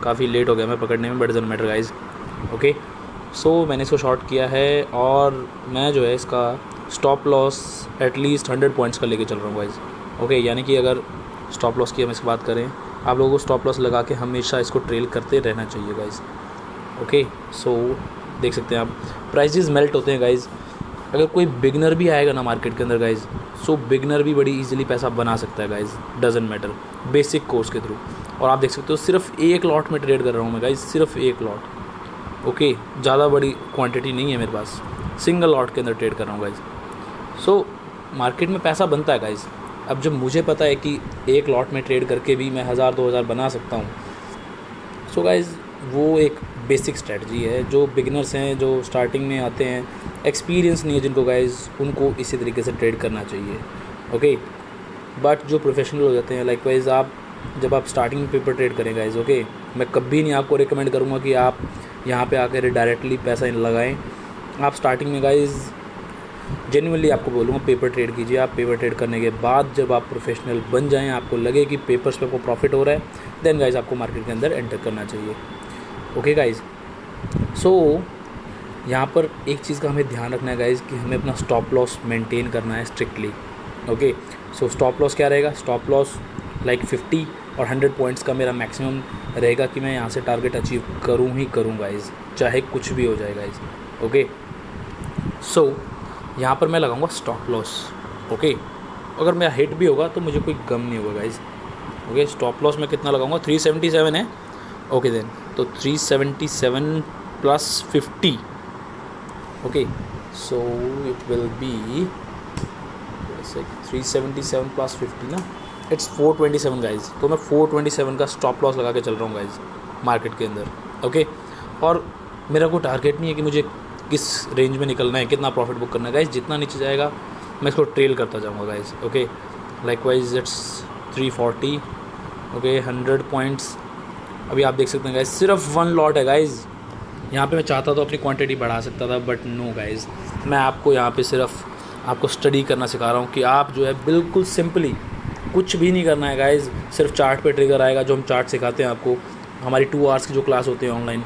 काफ़ी लेट हो गया मैं पकड़ने में, but doesn't matter guys. Okay, so मैंने इसको शॉर्ट किया है और मैं जो है इसका स्टॉप लॉस एटलीस्ट 100 पॉइंट्स का लेके चल रहा हूँ गाइज। ओके, यानी कि अगर स्टॉप लॉस की हम इसकी बात करें, आप लोगों को स्टॉप लॉस लगा के हमेशा इसको ट्रेल करते रहना चाहिए गाइज। ओके, सो देख सकते हैं आप प्राइजेज़ मेल्ट होते हैं गाइज। अगर कोई बिगनर भी आएगा ना मार्केट के अंदर गाइज, सो बिगनर भी बड़ी इजीली पैसा बना सकता है guys, doesn't matter, basic course के थ्रू। और आप देख सकते हो सिर्फ एक लॉट में ट्रेड कर रहा हूँ मैं गाइज, सिर्फ एक लॉट। ओके, ज़्यादा बड़ी क्वांटिटी नहीं है मेरे पास, सिंगल लॉट के अंदर ट्रेड कर रहा हूँ गाइज। सो मार्केट में पैसा बनता है गाइज। अब जब मुझे पता है कि एक लॉट में ट्रेड करके भी मैं 1000-2000 बना सकता हूँ, सो गाइज वो एक बेसिक स्ट्रेटजी है। जो बिगिनर्स हैं, जो स्टार्टिंग में आते हैं, एक्सपीरियंस नहीं है जिनको गाइज, उनको इसी तरीके से ट्रेड करना चाहिए। ओके, बट जो प्रोफेशनल हो जाते हैं, लाइक वाइज आप जब आप स्टार्टिंग में पेपर ट्रेड करें गाइज, ओके, मैं कभी नहीं आपको रिकमेंड करूँगा कि आप यहाँ पे आकर डायरेक्टली पैसा लगाएं। आप स्टार्टिंग में गाइज जेन्युइनली आपको बोलूँगा पेपर ट्रेड कीजिए। आप पेपर ट्रेड करने के बाद जब आप प्रोफेशनल बन जाएँ, आपको लगे कि पेपर्स पे आपको प्रॉफिट हो रहा है, देन गाइज आपको मार्केट के अंदर एंटर करना चाहिए। ओके गाइज, सो यहाँ पर एक चीज़ का हमें ध्यान रखना है गाइज कि हमें अपना स्टॉप लॉस मेंटेन करना है strictly. Okay, so stop loss क्या रहेगा? स्टॉप लॉस लाइक 50 और 100 पॉइंट्स का मेरा मैक्सिमम रहेगा कि मैं यहाँ से टारगेट अचीव करूँ ही करूँ गाइज, चाहे कुछ भी हो जाए गाइज। ओके, सो यहाँ पर मैं लगाऊंगा स्टॉप लॉस। ओके, अगर मेरा हिट भी होगा तो मुझे कोई गम नहीं होगा गाइज। ओके, स्टॉप लॉस मैं कितना लगाऊंगा? 377 है। ओके देन, तो 377 plus 50। Okay, so it will B 377 plus 50 ना, इट्स 427 गाइज। तो मैं 427 का स्टॉप लॉस लगा के चल रहा हूँ गाइज मार्केट के अंदर। ओके, और मेरा कोई टारगेट नहीं है कि मुझे किस रेंज में निकलना है, कितना प्रॉफिट बुक करना है गाइज। जितना नीचे जाएगा मैं इसको ट्रेल करता जाऊँगा guys. Okay, like wise it's 340। Okay, 100 points अभी आप देख सकते हैं गाइज, सिर्फ 1 लॉट है गाइज। यहाँ पे मैं चाहता तो अपनी क्वांटिटी बढ़ा सकता था, बट नो गाइज, मैं आपको यहाँ पे सिर्फ आपको स्टडी करना सिखा रहा हूँ कि आप जो है बिल्कुल सिंपली कुछ भी नहीं करना है गाइज। सिर्फ चार्ट पे ट्रिगर आएगा, जो हम चार्ट सिखाते हैं आपको, हमारी 2 आवर्स की जो क्लास होती है ऑनलाइन,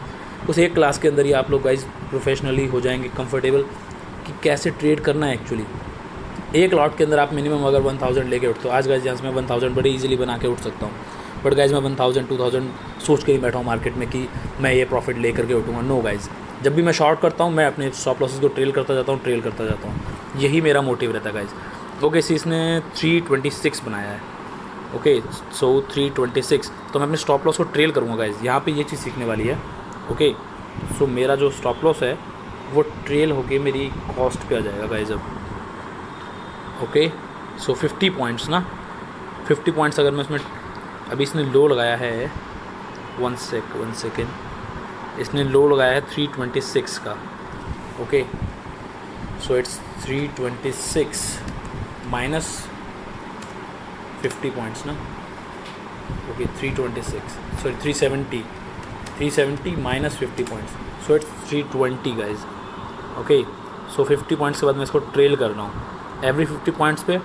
उस एक क्लास के अंदर ही आप लोग गाइज प्रोफेशनली हो जाएंगे कंफर्टेबल कि कैसे ट्रेड करना है एक्चुअली। एक लॉट के अंदर आप मिनिमम अगर 1000 लेके उठते हो, आज गाइज यहाँ से मैं 1000 बड़ी इजीली बना के उठ सकता हूँ, बट गाइज मैं 1000-2000 सोच के नहीं बैठा हूँ मार्केट में कि मैं ये प्रॉफिट ले करके उठूँगा। नो गाइज, जब भी मैं शॉर्ट करता हूँ मैं अपने स्टॉप लॉसेस को ट्रेल करता जाता हूँ, यही मेरा मोटिव रहता है गाइज। ओके, सी इसने 326 बनाया है। ओके, सो 326, तो मैं अपने स्टॉप लॉस को ट्रेल करूँगा गाइज। यहाँ पे ये चीज़ सीखने वाली है। ओके, सो मेरा जो स्टॉप लॉस है वो ट्रेल होके मेरी कॉस्ट पे आ जाएगा गाइज अब। ओके, सो 50 पॉइंट्स ना, 50 पॉइंट्स अगर मैं इसमें, अभी इसने लो लगाया है, 1 सेकेंड, इसने लो लगाया है 326 का। Okay, so it's 326 minus 50 points ना। Okay, 326 sorry 370 minus 50 points, so it's 320 guys. Okay, so 50 points के बाद मैं इसको ट्रेल कर रहा हूँ एवरी 50 पॉइंट्स पे।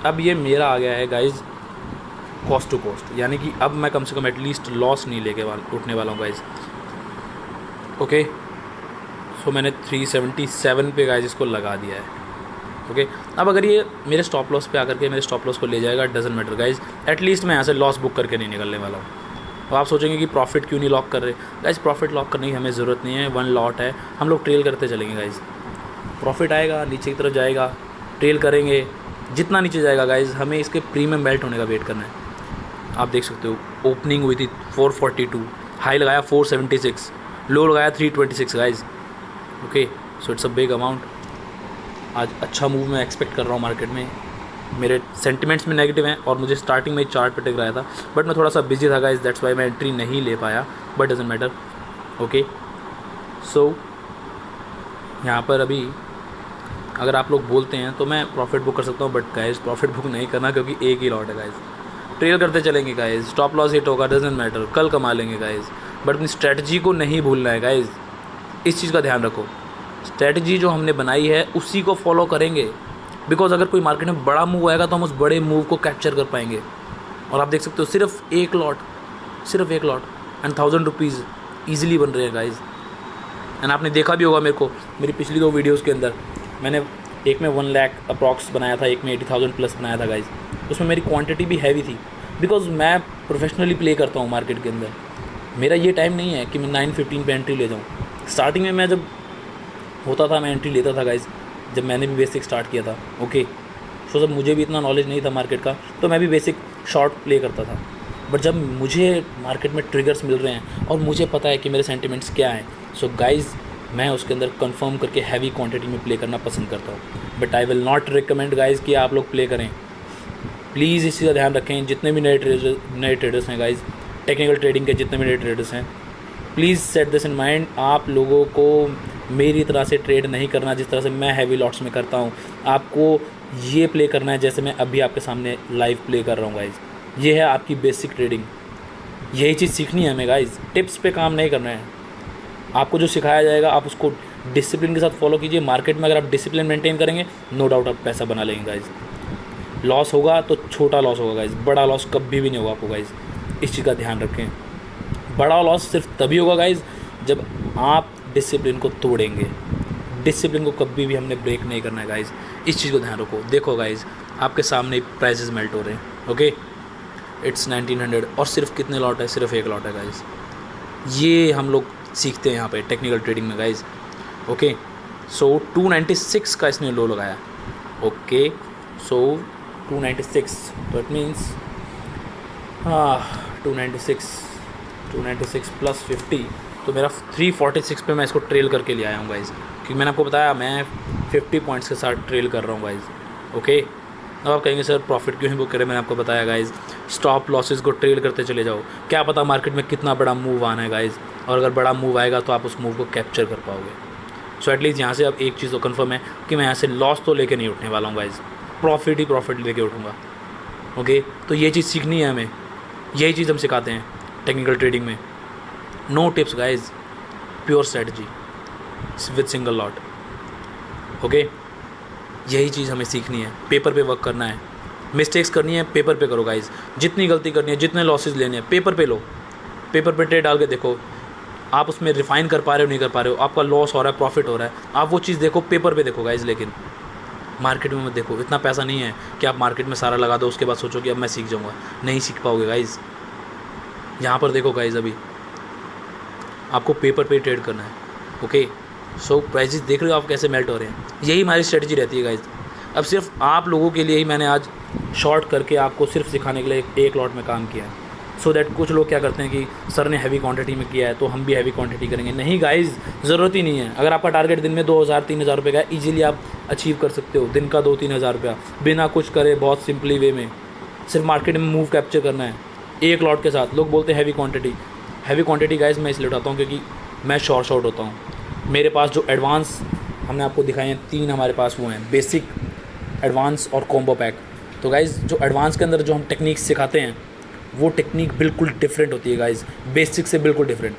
अब ये मेरा आ गया है गाइज कॉस्ट टू कॉस्ट, यानी कि अब मैं कम से कम एटलीस्ट लॉस नहीं लेके उठने वाला हूँ गाइज। ओके, सो मैंने 377 पे गाइज इसको लगा दिया है। ओके, अब अगर ये मेरे स्टॉप लॉस पे आकर के मेरे स्टॉप लॉस को ले जाएगा, डजंट मैटर गाइज, एटलीस्ट मैं यहाँ से लॉस बुक करके नहीं निकलने वाला हूँ। अब आप सोचेंगे कि प्रॉफिट क्यों नहीं लॉक कर रहे गाइज? प्रॉफिट लॉक करने की हमें ज़रूरत नहीं है, 1 लॉट है, हम लोग ट्रेल करते चलेंगे गाइज। प्रॉफिट आएगा, नीचे की तरफ जाएगा, ट्रेल करेंगे, जितना नीचे जाएगा गाइज हमें इसके प्रीमियम बेल्ट होने का वेट करना है। आप देख सकते हो ओपनिंग हुई थी 442, हाई लगाया 476, लो लगाया 326 guys. Okay, so it's a big amount. आज अच्छा मूव मैं एक्सपेक्ट कर रहा हूँ मार्केट में। मेरे सेंटिमेंट्स में नेगेटिव हैं और मुझे स्टार्टिंग में चार्ट पे टिक रहा था, बट मैं थोड़ा सा बिजी था गाइज, दैट्स वाई मैं एंट्री नहीं ले पाया, बट डजंट मैटर। ओके, सो यहाँ पर अभी अगर आप लोग बोलते हैं तो मैं प्रॉफिट बुक कर सकता हूँ, बट गाइज प्रॉफिट बुक नहीं करना, क्योंकि एक ही लॉट है गाइज। ट्रेल करते चलेंगे गाइज, स्टॉप लॉस हिट होगा, डजंट मैटर, कल कमा लेंगे गाइज, बट अपनी स्ट्रैटेजी को नहीं भूलना है गाइज। इस चीज़ का ध्यान रखो, स्ट्रैटेजी जो हमने बनाई है उसी को फॉलो करेंगे, बिकॉज अगर कोई मार्केट में बड़ा मूव आएगा तो हम उस बड़े मूव को कैप्चर कर पाएंगे। और आप देख सकते हो सिर्फ एक लॉट एंड 1000 रुपीज़ ईजिली बन रहे हैं गाइज। एंड आपने देखा भी होगा मेरे को मेरी पिछली 2 वीडियोज़ के अंदर, मैंने एक में 1 लाख अप्रॉक्स बनाया था, एक में 80,000 प्लस बनाया था गाइज। उसमें मेरी क्वांटिटी भी हैवी थी, बिकॉज मैं प्रोफेशनली प्ले करता हूँ मार्केट के अंदर। मेरा ये टाइम नहीं है कि मैं 9:15 पे एंट्री ले जाऊँ। स्टार्टिंग में मैं जब होता था मैं एंट्री लेता था गाइज, जब मैंने भी बेसिक स्टार्ट किया था। ओके, सो जब मुझे भी इतना नॉलेज नहीं था मार्केट का, तो मैं भी बेसिक शॉर्ट प्ले करता था। बट जब मुझे मार्केट में ट्रिगर्स मिल रहे हैं और मुझे पता है कि मेरे सेंटिमेंट्स क्या हैं, सो गाइज़ मैं उसके अंदर कंफर्म करके हैवी क्वांटिटी में प्ले करना पसंद करता हूँ। But I will not recommend guys कि आप लोग प्ले करें। प्लीज़ इस चीज़ का ध्यान रखें। जितने भी नए ट्रेडर्स हैं गाइज़, टेक्निकल ट्रेडिंग के जितने भी नए ट्रेडर्स हैं, please set this in mind. आप लोगों को मेरी तरह से ट्रेड नहीं करना जिस तरह से मैं हैवी लॉट्स में करता हूँ। आपको ये प्ले करना है जैसे मैं अभी आपके सामने लाइव प्ले कर रहा हूँ गाइज़। ये है आपकी बेसिक ट्रेडिंग। यही चीज़ सीखनी है हमें गाइज़। टिप्स पे काम नहीं करना है। आपको जो सिखाया जाएगा आप उसको डिसिप्लिन के साथ फॉलो कीजिए। मार्केट में अगर आप डिसिप्लिन मेंटेन करेंगे, नो डाउट आप पैसा बना लेंगे गाइज़। लॉस होगा तो छोटा लॉस होगा गाइज़, बड़ा लॉस कभी भी नहीं होगा आपको गाइज़। इस चीज़ का ध्यान रखें। बड़ा लॉस सिर्फ तभी होगा गाइज़ जब आप डिसिप्लिन को तोड़ेंगे। डिसिप्लिन को कभी भी हमने ब्रेक नहीं करना है गाइज़। इस चीज़ को ध्यान रखो। देखो गाइज़, आपके सामने प्राइसेस मेल्ट हो रहे हैं। ओके, इट्स 1900 और सिर्फ कितने लॉट है? सिर्फ 1 लॉट है गाइज़। ये हम लोग सीखते हैं यहाँ पे टेक्निकल ट्रेडिंग में गाइज़। ओके, सो 296 का इसने लो लगाया। ओके, सो 296, तो इट मीन्स 296 प्लस 50, तो मेरा 346 पे मैं इसको ट्रेल करके ले आया हूँ गाइज़। क्योंकि मैंने आपको बताया मैं 50 पॉइंट्स के साथ ट्रेल कर रहा हूँ गाइज़। ओके, अब आप कहेंगे सर प्रॉफिट क्यों ही बुक करें? मैंने आपको बताया गाइज़, स्टॉप लॉसेस को ट्रेल करते चले जाओ। क्या पता मार्केट में कितना बड़ा मूव आना है गाइज़, और अगर बड़ा मूव आएगा तो आप उस मूव को कैप्चर कर पाओगे। सो एटलीस्ट यहाँ से अब एक चीज़ तो कन्फर्म है कि मैं यहाँ से लॉस तो लेके नहीं उठने वाला हूँ गाइज़, प्रॉफिट ही प्रॉफिट लेके उठूँगा। ओके, तो ये चीज़ सीखनी है हमें। यही चीज़ हम सिखाते हैं टेक्निकल ट्रेडिंग में। No tips guys, pure strategy with single lot. Okay, यही चीज़ हमें सीखनी है। पेपर पे वर्क करना है। मिस्टेक्स करनी है पेपर पे करो गाइज़। जितनी गलती करनी है, जितने लॉसेस लेने हैं, पेपर पे लो। पेपर पे ट्रेड डाल के देखो आप उसमें रिफ़ाइन कर पा रहे हो नहीं कर पा रहे हो, आपका लॉस हो रहा है प्रॉफिट हो रहा है, आप वो चीज़ देखो, पेपर पे देखो गाइज़। लेकिन मार्केट में मत देखो। इतना पैसा नहीं है कि आप मार्केट में सारा लगा दो उसके बाद सोचो कि अब मैं सीख जाऊँगा। नहीं सीख पाओगे गाइज़। यहाँ पर देखो गाइज़, अभी आपको पेपर पे ट्रेड करना है। ओके, सो प्राइसेस देख रहे हो आप कैसे मेल्ट हो रहे हैं। यही हमारी स्ट्रेटजी रहती है गाइज़। अब सिर्फ आप लोगों के लिए ही मैंने आज शॉर्ट करके आपको सिर्फ सिखाने के लिए एक लॉट में काम किया है। सो दैट कुछ लोग क्या करते हैं कि सर ने हैवी क्वांटिटी में किया है तो हम भी हैवी क्वांटिटी करेंगे। नहीं गाइज़, ज़रूरत ही नहीं है। अगर आपका टारगेट दिन में 2,000-3,000 रुपये का, ईजिली आप अचीव कर सकते हो। दिन का 2-3 हज़ार रुपया बिना कुछ करे, बहुत सिंपली वे में। सिर्फ मार्केट में मूव कैप्चर करना है एक लॉट के साथ। लोग बोलते हैं हैवी क्वांटिटी गाइज़ मैं इसलिए उठाता हूँ क्योंकि मैं शॉर्ट होता हूँ। मेरे पास जो एडवांस हमने आपको दिखाए हैं 3 हमारे पास वो हैं, बेसिक, एडवांस और कॉम्बो पैक। तो गाइज़ जो एडवांस के अंदर जो हम टेक्निक सिखाते हैं वो टेक्निक बिल्कुल डिफरेंट होती है गाइज़, बेसिक से बिल्कुल डिफरेंट।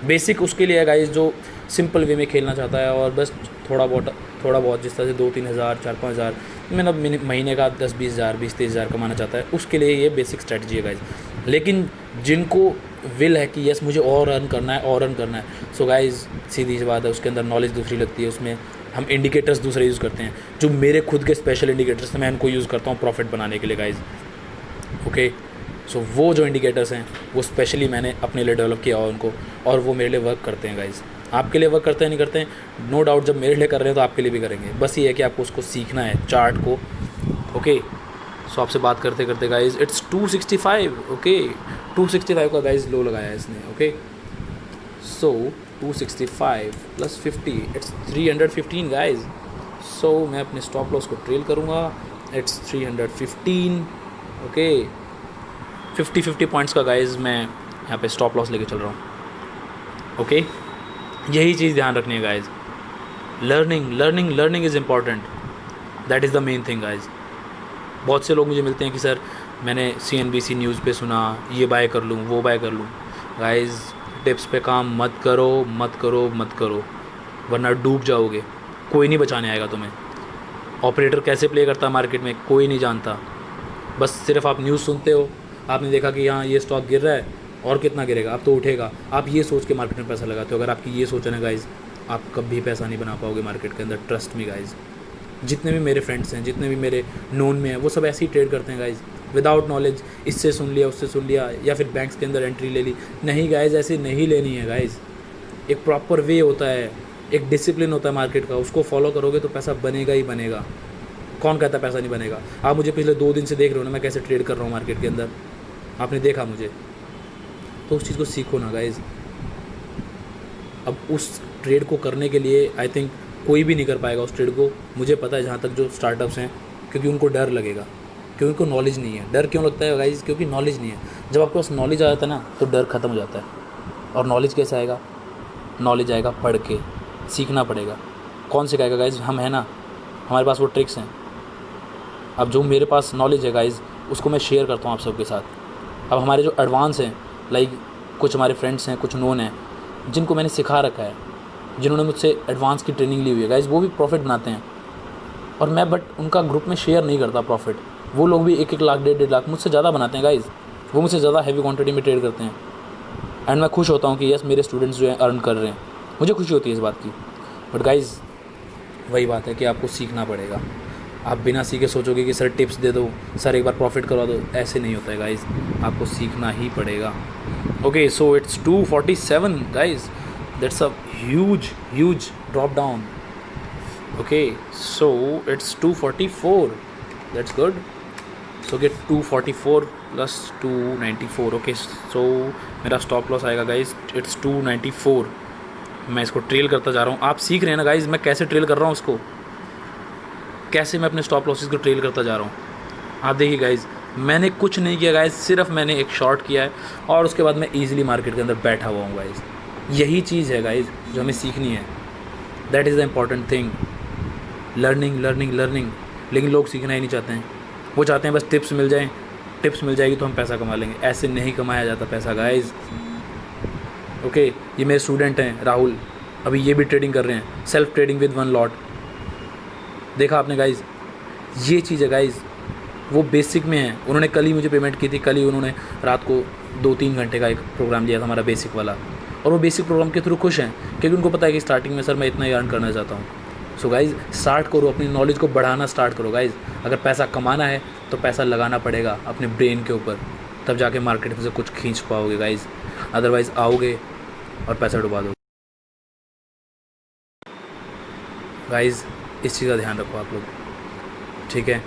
बेसिक उसके लिए है गाइज़ जो सिंपल वे में खेलना चाहता है और बस थोड़ा बहुत जिस तरह से 2-3 हज़ार 4-5 हज़ार मतलब महीने का 10-20 हज़ार 20-30 हज़ार कमाना चाहता है, उसके लिए ये बेसिक स्ट्रेटजी है गाइज़। लेकिन जिनको विल है कि यस मुझे और अर्न करना है, सो गाइज़ सीधी सी बात है, उसके अंदर नॉलेज दूसरी लगती है। उसमें हम इंडिकेटर्स दूसरे यूज़ करते हैं, जो मेरे खुद के स्पेशल इंडिकेटर्स हैं, मैं इनको यूज़ करता हूँ प्रॉफिट बनाने के लिए गाइज़। ओके, सो वो जो इंडिकेटर्स हैं वो स्पेशली मैंने अपने लिए डेवलप किया उनको, और वो मेरे लिए वर्क करते हैं गाइज़। आपके लिए वर्क करते हैं नहीं करते हैं, नो डाउट। जब मेरे लिए कर रहे हैं तो आपके लिए भी करेंगे। बस ये है कि आपको उसको सीखना है, चार्ट को। ओके, सो आपसे बात करते करते गाइज़ इट्स 265। ओके, 265 का गाइज़ लो लगाया है इसने। Okay, so 265 plus 50 it's 315 guys. So मैं अपने स्टॉप लॉस को ट्रेल करूँगा। इट्स 315। ओके, 50 पॉइंट्स का गाइज़ मैं यहाँ पे स्टॉप लॉस लेके चल रहा हूँ। ओके, यही चीज़ ध्यान रखनी है guys. Learning is important. That is the main thing guys. बहुत से लोग मुझे मिलते हैं कि सर मैंने CNBC न्यूज़ पे सुना, ये बाय कर लूँ वो बाय कर लूँ। गाइज़ टिप्स पे काम मत करो, वरना डूब जाओगे। कोई नहीं बचाने आएगा तुम्हें। ऑपरेटर कैसे प्ले करता है मार्केट में, कोई नहीं जानता। बस सिर्फ आप न्यूज़ सुनते हो, आपने देखा कि हाँ ये स्टॉक गिर रहा है, और कितना गिरेगा, अब तो उठेगा। आप ये सोच के मार्केट में पैसा लगाते हो। अगर आपकी ये सोच है ना गाइज़, आप कभी पैसा नहीं बना पाओगे मार्केट के अंदर, ट्रस्ट मी गाइज़। जितने भी मेरे फ्रेंड्स हैं, जितने भी मेरे नोन में हैं, वो सब ऐसे ही ट्रेड करते हैं गाइज़, विदाउट नॉलेज। इससे सुन लिया, उससे सुन लिया, या फिर बैंक्स के अंदर एंट्री ले ली। नहीं गाइज़, ऐसे नहीं लेनी है गाइज़। एक प्रॉपर वे होता है, एक डिसिप्लिन होता है मार्केट का, उसको फॉलो करोगे तो पैसा बनेगा ही बनेगा। कौन कहता है पैसा नहीं बनेगा? आप मुझे पिछले 2 दिन से देख रहे हो ना, मैं कैसे ट्रेड कर रहा हूँ मार्केट के अंदर, आपने देखा मुझे, तो उस चीज़ को सीखो ना गाइज़। अब उस ट्रेड को करने के लिए आई थिंक कोई भी नहीं कर पाएगा उस ट्रेड को, मुझे पता है, जहाँ तक जो स्टार्टअप्स हैं, क्योंकि उनको डर लगेगा, क्योंकि उनको नॉलेज नहीं है। डर क्यों लगता है गाइज़? क्योंकि नॉलेज नहीं है। जब आपके पास नॉलेज आ जाता है ना, तो डर ख़त्म हो जाता है। और नॉलेज कैसे आएगा? नॉलेज आएगा पढ़ के, सीखना पड़ेगा। कौन सिखाएगा गाइज़? हम हैं ना, हमारे पास वो ट्रिक्स हैं। अब जो मेरे पास नॉलेज है गाइज़, उसको मैं शेयर करता हूँ आप सबके साथ। अब हमारे जो एडवांस हैं, लाइक कुछ हमारे फ्रेंड्स हैं, कुछ नोन हैं, जिनको मैंने सिखा रखा है, जिन्होंने मुझसे एडवांस की ट्रेनिंग ली हुई है गाइज़, वो भी प्रॉफिट बनाते हैं। और मैं बट उनका ग्रुप में शेयर नहीं करता प्रॉफिट। वो लोग भी 1-1 लाख, 1.5 लाख मुझसे ज़्यादा बनाते हैं गाइज़। वो मुझसे ज़्यादा हैवी क्वांटिटी में ट्रेड करते हैं। एंड मैं खुश होता हूँ कि यस, मेरे स्टूडेंट्स जो हैं अर्न कर रहे हैं, मुझे खुशी होती है इस बात की। बट गाइज़, वही बात है कि आपको सीखना पड़ेगा। आप बिना सीखे सोचोगे कि सर टिप्स दे दो, सर एक बार प्रॉफिट करवा दो, ऐसे नहीं होता है गाइज़, आपको सीखना ही पड़ेगा। Okay, so it's 247 guys, that's a huge drop down. Okay, so it's 244, that's good. So get 244 plus 294। Okay, so मेरा स्टॉप लॉस आएगा गाइज़, इट्स 294। मैं इसको ट्रेल करता जा रहा हूँ। आप सीख रहे हैं ना गाइज़, मैं कैसे ट्रेल कर रहा हूँ उसको, कैसे मैं अपने स्टॉप लॉसेस को ट्रेल करता जा रहा हूँ। आप देखिए गाइज़, मैंने कुछ नहीं किया गाइज़, सिर्फ मैंने एक शॉर्ट किया है और उसके बाद मैं ईज़िली मार्केट के अंदर बैठा हुआ हूँ गाइज़। यही चीज़ है गाइज़ जो हमें सीखनी है। That is the important thing. Learning learning learning. लेकिन लोग सीखना ही नहीं चाहते हैं। वो चाहते हैं बस टिप्स मिल जाएँ, टिप्स मिल जाएगी तो हम पैसा कमा लेंगे। ऐसे नहीं कमाया जाता पैसा गाइज़। ओके, ये मेरे स्टूडेंट हैं राहुल, अभी ये भी ट्रेडिंग कर रहे हैं, सेल्फ ट्रेडिंग विद 1 लॉट। देखा आपने गाइज़, ये चीज़ है गाइज़, वो बेसिक में है। उन्होंने कल ही मुझे पेमेंट की थी, कल ही उन्होंने रात को 2-3 घंटे का एक प्रोग्राम दिया था हमारा बेसिक वाला, और वो बेसिक प्रोग्राम के थ्रू खुश हैं क्योंकि उनको पता है कि स्टार्टिंग में सर मैं इतना ही अर्न करना चाहता हूँ। सो गाइज़, स्टार्ट करो, अपनी नॉलेज को बढ़ाना स्टार्ट करो गाइज़। अगर पैसा कमाना है तो पैसा लगाना पड़ेगा अपने ब्रेन के ऊपर, तब जाके मार्केट में से कुछ खींच पाओगे गाइज़। अदरवाइज़ आओगे और पैसा डुबा दोगे गाइज़। इस चीज़ का ध्यान रखो आप लोग, ठीक है।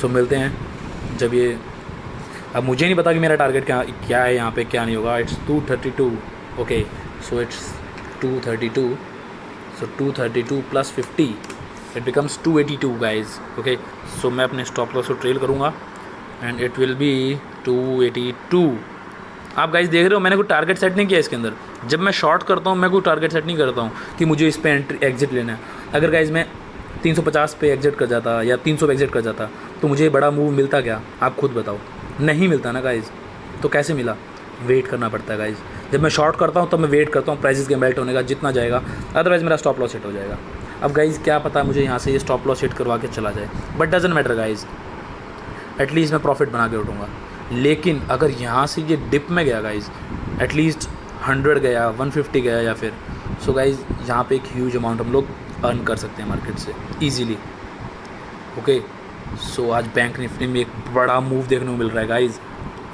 सो मिलते हैं जब ये, अब मुझे नहीं पता कि मेरा टारगेट क्या है यहाँ पे, क्या नहीं होगा। It's 232। Okay, so it's 232। So 232 plus 50 it becomes 282 guys. Okay, so मैं अपने स्टॉप लॉस को ट्रेल करूँगा एंड इट विल बी 282। आप गाइज देख रहे हो, मैंने कोई टारगेट सेट नहीं किया इसके अंदर। जब मैं शॉर्ट करता हूँ, मैं कोई टारगेट सेट नहीं करता हूँ कि मुझे इस पे एग्जिट लेना है। अगर गाइज मैं 350 पे एग्जिट कर जाता या 300 पे एग्जिट कर जाता तो मुझे बड़ा मूव मिलता क्या? आप खुद बताओ, नहीं मिलता ना गाइज। तो कैसे मिला? वेट करना पड़ता है गाइज। जब मैं शॉर्ट करता हूँ तब मैं वेट करता हूँ प्राइसेस के मेल्ट होने का, जितना जाएगा, अदरवाइज़ मेरा स्टॉप लॉस हिट हो जाएगा। अब गाइज क्या पता मुझे यहाँ से ये स्टॉप लॉस हिट करवा के चला जाए, but doesn't matter guys, at least मैं प्रॉफिट बना के उठूँगा। लेकिन अगर यहाँ से ये डिप में गया गाइज, एटलीस्ट 100 गया, 150 गया या फिर, सो गाइज यहाँ पे एक ह्यूज अमाउंट हम लोग अर्न कर सकते हैं मार्केट से ईजीली। ओके, सो आज बैंक निफ्टी में एक बड़ा मूव देखने को मिल रहा है guys.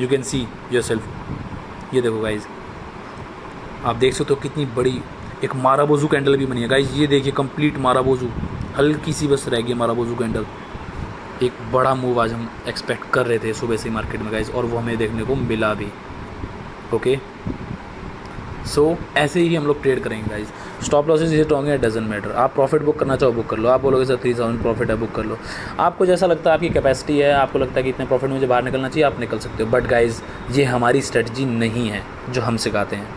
You can see yourself. ये देखो गाइज, आप देख सकते हो कितनी बड़ी एक माराबोजू कैंडल भी बनी है गाइज। ये देखिए कंप्लीट माराबोजू, हल्की सी बस रह गई माराबोजू कैंडल। एक बड़ा मूव आज हम एक्सपेक्ट कर रहे थे सुबह से मार्केट में गाइज, और वो हमें देखने को मिला भी। ओके, सो ऐसे ही हम लोग ट्रेड करेंगे गाइज। स्टॉप लॉसेस हिट होंगे, डजंट मैटर। आप प्रॉफिट बुक करना चाहो बुक कर लो। आप बोलोगे सर 3000 प्रॉफिट है, बुक कर लो। आपको जैसा लगता है, आपकी कैपेसिटी है, आपको लगता है कि इतने प्रॉफिट मुझे बाहर निकलना चाहिए, आप निकल सकते हो। बट गाइज ये हमारी स्ट्रेटजी नहीं है जो हम सिखाते हैं।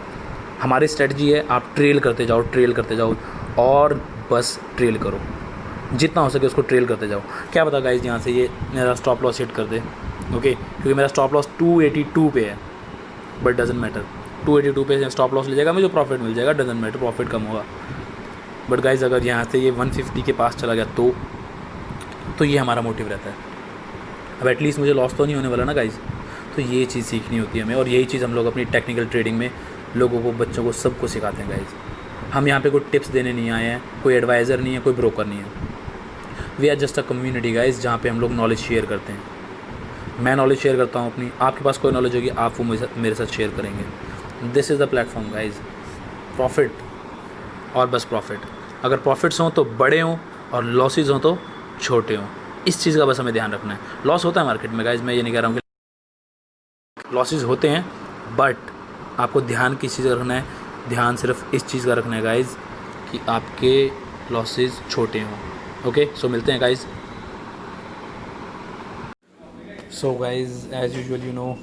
हमारी स्ट्रेटजी है आप ट्रेल करते जाओ, ट्रेल करते जाओ और बस ट्रेल करो, जितना हो सके उसको ट्रेल करते जाओ। क्या पता गाइज यहाँ से ये मेरा स्टॉप लॉस हिट कर दे। ओके, क्योंकि मेरा स्टॉप लॉस 282 पे है, बट डजंट मैटर। 282 पे स्टॉप लॉस ले जाएगा, मुझे प्रॉफिट मिल जाएगा, डजंट मैटर, प्रॉफिट कम होगा। बट गाइज अगर यहाँ से ये 150 के पास चला गया तो ये हमारा मोटिव रहता है। अब एटलीस्ट मुझे लॉस तो नहीं होने वाला ना गाइज। तो ये चीज़ सीखनी होती है हमें, और यही चीज़ हम लोग अपनी टेक्निकल ट्रेडिंग में लोगों को, बच्चों को, सबको सिखाते हैं गाइज। हम यहाँ पे कोई टिप्स देने नहीं आए हैं, कोई एडवाइज़र नहीं है, कोई ब्रोकर नहीं है। We are just a community guys, जहाँ पे हम लोग नॉलेज शेयर करते हैं। मैं नॉलेज शेयर करता हूँ अपनी, आपके पास कोई नॉलेज होगी आप वो मेरे साथ शेयर करेंगे। This is the platform guys. Profit और बस प्रॉफिट। अगर प्रॉफिट्स हों तो बड़े हों और लॉसेज हों तो छोटे हों। इस चीज़ का बस हमें ध्यान रखना है। लॉस होता है मार्केट में गाइज, मैं ये नहीं कह रहा हूँ कि लॉसेज होते हैं, बट आपको ध्यान किस चीज़ का रखना है? ध्यान सिर्फ इस चीज़ का रखना है गाइज कि आपके लॉसेज छोटे हों। ओके, सो मिलते हैं guys. So guys as usual you know,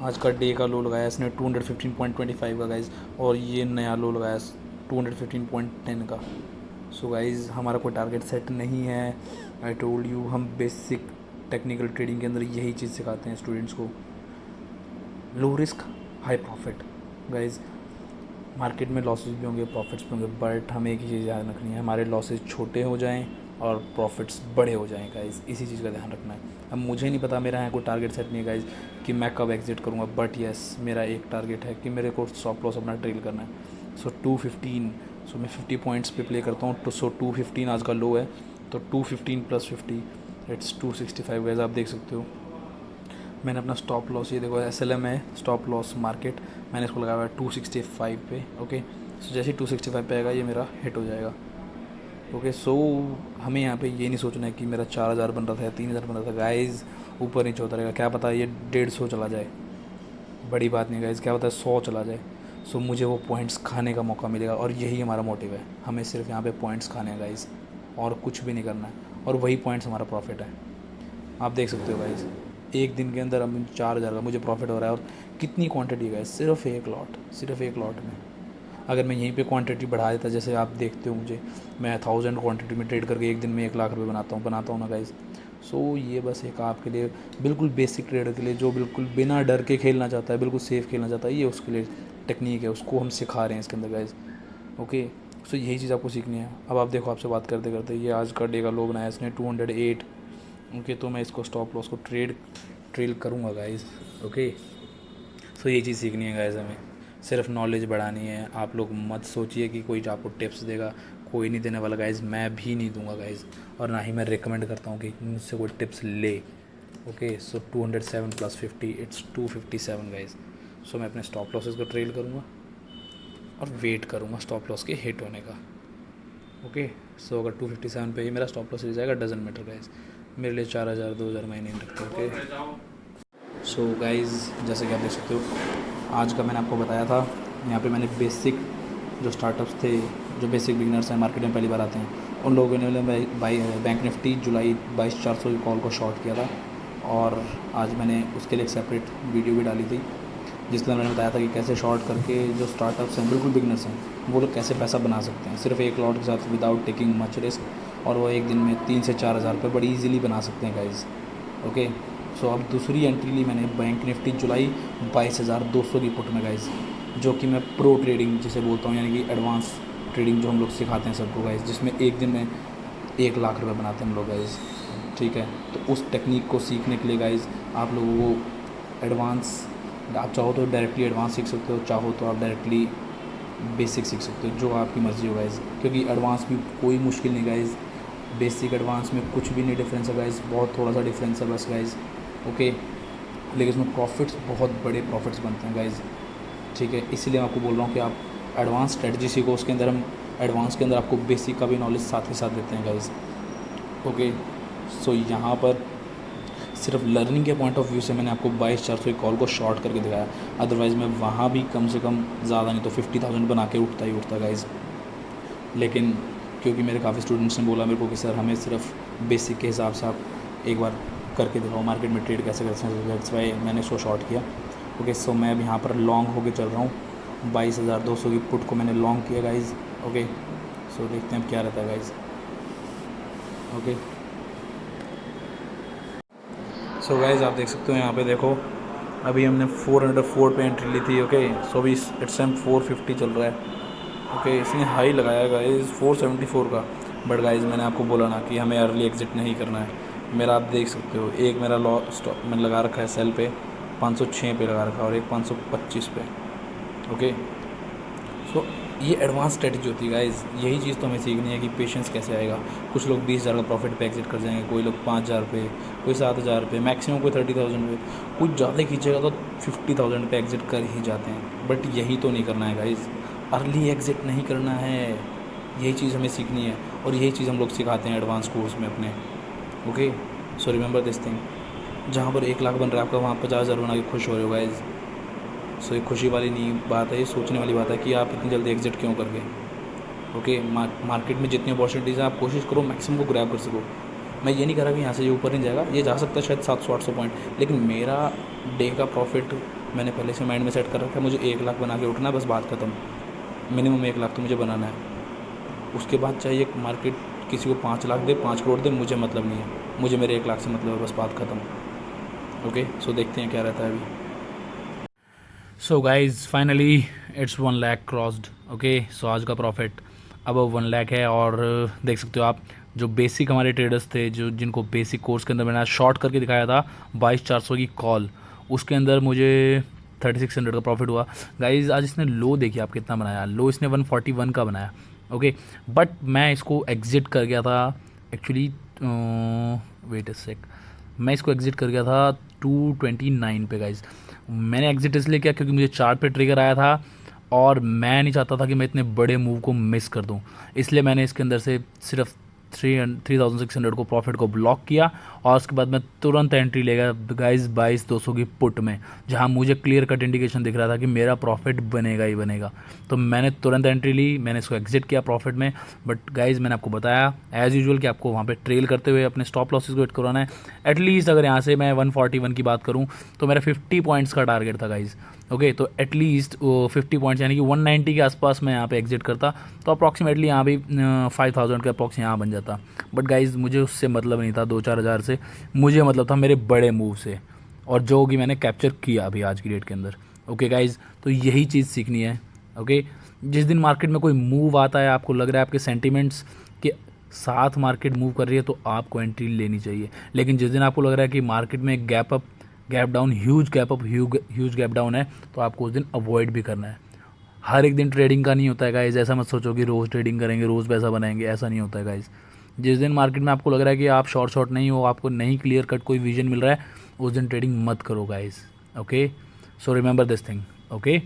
आज का डे का लो लगाया इसने 215.25 का गाइज, और ये नया लो लगाया 215.10 का। सो गाइज हमारा कोई टारगेट सेट नहीं है। आई टोल्ड यू, हम बेसिक टेक्निकल ट्रेडिंग के अंदर यही चीज़ सिखाते हैं स्टूडेंट्स को, low risk high profit. Guys market में लॉसेस भी होंगे, प्रॉफिट्स भी होंगे, बट हमें एक ही चीज़ ध्यान रखनी है, हमारे लॉसेस छोटे हो जाएं और प्रॉफिट्स बड़े हो जाएं गाइज। इसी चीज़ का ध्यान रखना है। अब मुझे नहीं पता, मेरा यहाँ कोई टारगेट सेट नहीं है गाइज कि मैं कब एग्जिट करूँगा, बट येस मेरा एक टारगेट है कि मेरे को स्टॉप लॉस अपना ट्रेल करना है। सो 215, सो मैं 50 पॉइंट्स पे प्ले करता हूँ। तो सो 215 आज का लो है, तो 215 + 50 इट्स 265 गाइज। आप देख सकते हो मैंने अपना स्टॉप लॉस, ये देखो SLM है, स्टॉप लॉस मार्केट, मैंने इसको लगाया हुआ है 265 पे। ओके, सो जैसे ही 265 पे आएगा ये मेरा हिट हो जाएगा। ओके, सो हमें यहाँ पे ये नहीं सोचना है कि मेरा 4000 बन रहा था या 3000 बन रहा था गाइज, ऊपर नीचे होता रहेगा। क्या पता ये 150 चला जाए, बड़ी बात नहीं गाइज, क्या पता 100 चला जाए। सो मुझे वो पॉइंट्स खाने का मौका मिलेगा, और यही हमारा मोटिव है। हमें सिर्फ यहाँ पे पॉइंट्स खाने हैं गाइज, और कुछ भी नहीं करना है, और वही पॉइंट्स हमारा प्रॉफिट है। आप देख सकते हो गाइज, एक दिन के अंदर हम 4000 का मुझे प्रॉफिट हो रहा है, और कितनी क्वांटिटी है, सिर्फ एक लॉट में। अगर मैं यहीं पे क्वांटिटी बढ़ा देता, जैसे आप देखते हो मुझे, मैं 1000 क्वांटिटी में ट्रेड करके एक दिन में 1 लाख रुपये बनाता हूँ ना गाइज। सो ये बस एक आपके लिए बिल्कुल बेसिक ट्रेडर के लिए, जो बिल्कुल बिना डर के खेलना चाहता है, बिल्कुल सेफ़ खेलना चाहता है, ये उसके लिए टेक्निक है, उसको हम सिखा रहे हैं इसके अंदर गाइज। ओके, सो यही चीज़ आपको सीखनी है। अब आप देखो, आपसे बात करते करते ये आज का डे का लो बनाया इसने 208। ओके, तो मैं इसको स्टॉप लॉस को ट्रेल करूँगा गाइज। ओके, सो ये चीज़ सीखनी है गाइज, हमें सिर्फ नॉलेज बढ़ानी है। आप लोग मत सोचिए कि कोई आपको टिप्स देगा, कोई नहीं देने वाला गाइज, मैं भी नहीं दूंगा गाइज, और ना ही मैं रिकमेंड करता हूँ कि मुझसे कोई टिप्स ले। Okay, so 207 + 50 it's 257 guys. So मैं अपने स्टॉप लॉसेस को ट्रेल करूँगा और वेट करूँगा स्टॉप लॉस के हिट होने का। ओके, सो अगर 257 पे ही मेरा स्टॉप लॉस ले जाएगा, डजेंट मैटर गाइज, मेरे लिए 4000 2000 मैं नहीं रखता। ओके, सो गाइज जैसे कि आप देख सकते हो, आज का मैंने आपको बताया था, यहाँ पे मैंने बेसिक जो स्टार्टअप्स थे, जो बेसिक बिगिनर्स हैं, मार्केट में पहली बार आते हैं, उन लोगों ने बैंक निफ्टी जुलाई 22400 की कॉल को शॉर्ट किया था, और आज मैंने उसके लिए एक सेपरेट वीडियो भी डाली थी, जिसके अंदर मैंने बताया था कि कैसे शॉर्ट करके जो स्टार्टअप्स हैं, बिल्कुल बिगिनर्स हैं, वो लोग कैसे पैसा बना सकते हैं सिर्फ एक लॉट के साथ, विदाउट टेकिंग मच रिस्क, और वो एक दिन में 3 से 4000 रुपये बड़ी ईजिली बना सकते हैं गाइज। ओके, सो अब दूसरी एंट्री ली मैंने बैंक निफ्टी जुलाई 22200 की पुट में गाइज, जो कि मैं प्रो ट्रेडिंग जिसे बोलता हूँ, यानी कि एडवांस ट्रेडिंग जो हम लोग सिखाते हैं सबको गाइज, जिसमें एक दिन में 1 लाख रुपये बनाते हैं हम लोग गाइज। ठीक है, तो उस टेक्निक को सीखने के लिए गाइज आप लोगों को एडवांस, आप चाहो तो डायरेक्टली एडवांस सीख सकते हो, चाहो तो आप डायरेक्टली बेसिक सीख सकते हो, जो आपकी मर्ज़ी हो गाइज, क्योंकि एडवांस भी कोई मुश्किल नहीं गाइज, बेसिक एडवांस में कुछ भी नहीं डिफरेंस है गाइज, बहुत थोड़ा सा डिफरेंस है बस गाइज। ओके, लेकिन इसमें प्रॉफिट्स, बहुत बड़े प्रॉफिट्स बनते हैं गाइज। ठीक है, इसीलिए मैं आपको बोल रहा हूँ कि आप एडवांस स्ट्रेटजी सीखो, उसके अंदर हम एडवांस के अंदर आपको बेसिक का भी नॉलेज साथ ही साथ देते हैं गाइज। ओके, सो यहाँ पर सिर्फ लर्निंग के पॉइंट ऑफ व्यू से मैंने आपको 22400 की कॉल को शॉर्ट करके दिखाया, अदरवाइज़ मैं वहाँ भी कम से कम ज़्यादा नहीं तो 50,000 बना के उठता गाइज। लेकिन क्योंकि मेरे काफ़ी स्टूडेंट्स ने बोला मेरे को कि सर हमें सिर्फ बेसिक के हिसाब से आप एक बार करके दिखाओ, मार्केट में ट्रेड कैसे करते हैं, दैट्स वाई मैंने इसको शॉर्ट किया। ओके, सो मैं अब यहाँ पर लॉन्ग होके चल रहा हूँ, 22200 की पुट को मैंने लॉन्ग किया गाइज। ओके, सो देखते हैं अब क्या रहता है गाइज। ओके, सो गाइज आप देख सकते हो, यहाँ पे देखो अभी हमने 404 पे एंट्री ली थी। ओके, सो अभी इट्स टाइम 450 चल रहा है। ओके, इसने हाई लगाया गाइज 474 का, बट गाइज मैंने आपको बोला ना कि हमें अर्ली एग्जिट नहीं करना है। मेरा आप देख सकते हो, एक मेरा लॉ स्टॉप मैंने लगा रखा है सेल पे, 506 पे लगा रखा और एक 525 पे। ओके, सो ये एडवांस स्ट्रेटजी होती है गाइज। यही चीज़ तो हमें सीखनी है कि पेशेंस कैसे आएगा। कुछ लोग 20,000 का प्रॉफिट पे एग्जिट कर जाएंगे, कोई लोग 5,000 पे, कोई 7,000 पे, मैक्सिमम कोई 30,000 पे, कुछ ज़्यादा खींचेगा तो 50,000 पे एग्जिट कर ही जाते हैं। बट यही तो नहीं करना है गाइज, अर्ली एग्जिट नहीं करना है। यही चीज़ हमें सीखनी है और यही चीज़ हम लोग सिखाते हैं एडवांस कोर्स में अपने। Okay, so remember this thing. जहाँ पर 1 लाख बन रहा है आपका, वहाँ 50,000 बना के खुश हो रहे हो गाइज। सो ये खुशी वाली नहीं बात है, ये सोचने वाली बात है कि आप इतनी जल्दी एग्जिट क्यों कर गए। ओके, मार्केट में जितनी अपॉर्चुनिटीज़ हैं आप कोशिश करो मैक्सिमम को ग्रैब कर सको। मैं ये नहीं कह रहा कि यहाँ से ये ऊपर नहीं जाएगा, ये जा सकता है शायद 700-800 पॉइंट, लेकिन मेरा डे का प्रॉफिट मैंने पहले से माइंड में सेट कर रखा है। मुझे 1 लाख बना के उठना है, बस बात खत्म। मिनिमम 1 लाख तो मुझे बनाना है। उसके बाद चाहिए मार्केट किसी को 5 लाख दे, 5 करोड़ दे, मुझे मतलब नहीं है। मुझे मेरे 1 लाख से मतलब है, बस बात खत्म। ओके, सो देखते हैं क्या रहता है अभी। So guys finally it's 1 lakh crossed. Okay, so आज का प्रॉफिट अब 1 लाख है। और देख सकते हो आप, जो बेसिक हमारे ट्रेडर्स थे, जो जिनको बेसिक कोर्स के अंदर मैंने शॉर्ट करके दिखाया था 22,400 की कॉल, उसके अंदर मुझे 3,600 का प्रॉफिट हुआ। गाइज आज इसने लो देखिए आप कितना बनाया, लो इसने 141 का बनाया। ओके, बट मैं इसको एग्ज़िट कर गया था एक्चुअली, वेट अ सेक, मैं इसको एग्ज़िट कर गया था 229 पे गाइज। मैंने एग्ज़िट इसलिए किया क्योंकि मुझे चार्ट पे ट्रिगर आया था और मैं नहीं चाहता था कि मैं इतने बड़े मूव को मिस कर दूं, इसलिए मैंने इसके अंदर से सिर्फ 3,600 को प्रॉफिट को ब्लॉक किया और उसके बाद मैं तुरंत एंट्री ले गया गाइस 22,200 की पुट में, जहां मुझे क्लियर कट इंडिकेशन दिख रहा था कि मेरा प्रॉफिट बनेगा ही बनेगा। तो मैंने तुरंत एंट्री ली, मैंने इसको एग्जिट किया प्रॉफिट में। बट गाइस मैंने आपको बताया एज़ यूजुअल कि आपको वहाँ पे ट्रेल करते हुए अपने स्टॉप लॉसेस को हिट करवाना है। एटलीस्ट अगर यहाँ से मैं 141 की बात करूँ तो मेरा 50 पॉइंट्स का टारगेट था गाइज़। ओके, तो एटलीस्ट 50 पॉइंट्स यानी कि 190 के आसपास मैं यहाँ पे एग्जिट करता तो अप्रॉक्सीमेटली यहाँ भी 5,000 का अप्रॉक्स यहाँ बन जाता। बट गाइज़ मुझे उससे मतलब नहीं था 2-4 हज़ार से, मुझे मतलब था मेरे बड़े मूव से, और जो कि मैंने कैप्चर किया अभी आज की डेट के अंदर। ओके गाइज़, तो यही चीज़ सीखनी है। ओके, जिस दिन मार्केट में कोई मूव आता है, आपको लग रहा है आपके सेंटिमेंट्स के साथ मार्केट मूव कर रही है तो आपको एंट्री लेनी चाहिए। लेकिन जिस दिन आपको लग रहा है कि मार्केट में gap up gap down, huge gap up huge gap down है, तो आपको उस दिन अवॉइड भी करना है। हर एक दिन ट्रेडिंग का नहीं होता है गाइज, ऐसा मत सोचो कि रोज़ ट्रेडिंग करेंगे रोज़ पैसा बनाएंगे, ऐसा नहीं होता है गाइज। जिस दिन मार्केट में आपको लग रहा है कि आप शॉर्ट नहीं हो, आपको नहीं क्लियर कट कोई विजन मिल रहा है, उस दिन ट्रेडिंग मत करो guys. Okay, so remember this thing. Okay.